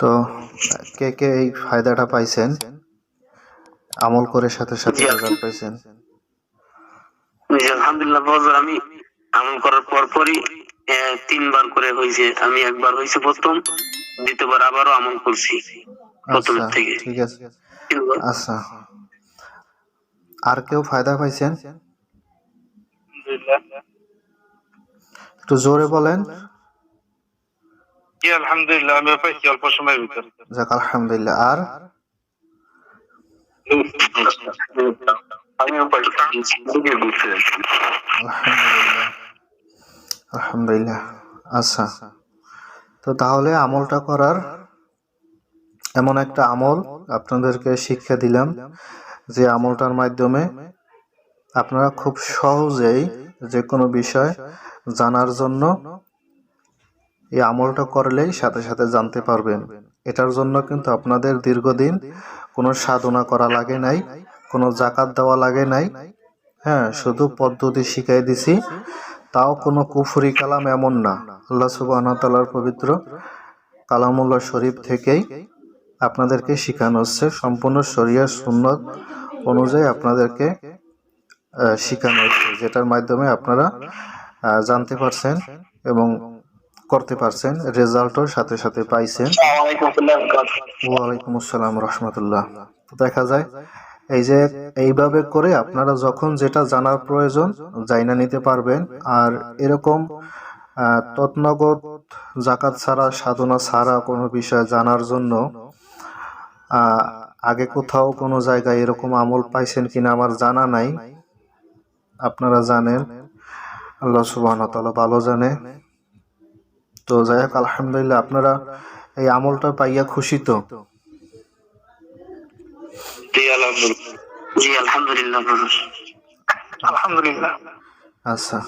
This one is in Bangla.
তো কে কে এই ফায়দাটা পাইছেন, আমল করে সাথে সাথে রেজাল্ট পাইছেন? আলহামদুলিল্লাহ হুজুর, আমি আমল করার পরই 3বার করে হয়েছে। আমি একবার হয়েছে প্রথম, দ্বিতীয়বার আবারও আমল করছি প্রথম আচ্ছা, থেকে। ঠিক আছে। আচ্ছা, আর কেউ ফায়দা পাইছেন? একটু জোরে বলেন। জি আলহামদুলিল্লাহ, আমি পাইছি অল্প সময়ের ভিতর। যাক আলহামদুলিল্লাহ। আর আলহামদুলিল্লাহ, আলহামদুলিল্লাহ। আচ্ছা, তো তাহলে আমলটা করার এমন একটা আমল আপনাদেরকে শিক্ষা দিলাম যে আমলটার মাধ্যমে আপনারা খুব সহজেই যে কোনো বিষয় জানার জন্য এই আমলটা করলেই সাথে সাথে জানতে পারবেন। এটার জন্য কিন্তু আপনাদের দীর্ঘদিন কোনো সাধনা করা লাগে নাই, কোনো জাকাত দেওয়া লাগে নাই। হ্যাঁ, শুধু পদ্ধতি শিখাই দিছি, তাও কোনো কুফরি কালাম এমন না। আল্লাহ সুবহানাহু ওয়া তাআলার পবিত্র কালামুল্লাহ শরীফ থেকেই আপনাদেরকে শিখানো হচ্ছে, সম্পূর্ণ শরিয়াহ সুন্নাত অনুযায়ী আপনাদেরকে শিখানো হচ্ছে, যেটার মাধ্যমে আপনারা জানতে পারছেন এবং করতে পারছেন, রেজাল্টও সাথে সাথে পাইছেন। ওয়ালাইকুম আসসালাম রাহমাতুল্লাহ। তো দেখা যায় এই যে এইভাবে করে আপনারা যখন যেটা জানার প্রয়োজন জাইনা নিতে পারবেন। আর এরকম তৎনগত জাকাত ছাড়া, সাধনা ছাড়া কোনো বিষয় জানার জন্য আগে কোথাও কোনো জায়গায় এরকম আমল পাইছেন কিনা আমার জানা নাই। আপনারা জানেন, আল্লাহ সুবহানাহু ওয়া তাআলা ভালো জানে। তো যাই হোক, আলহামদুলিল্লাহ, আপনারা এই আমলটা পাইয়া খুশি তো? জি আলহামদুলিল্লাহ। আলহামদুলিল্লাহ। আচ্ছা।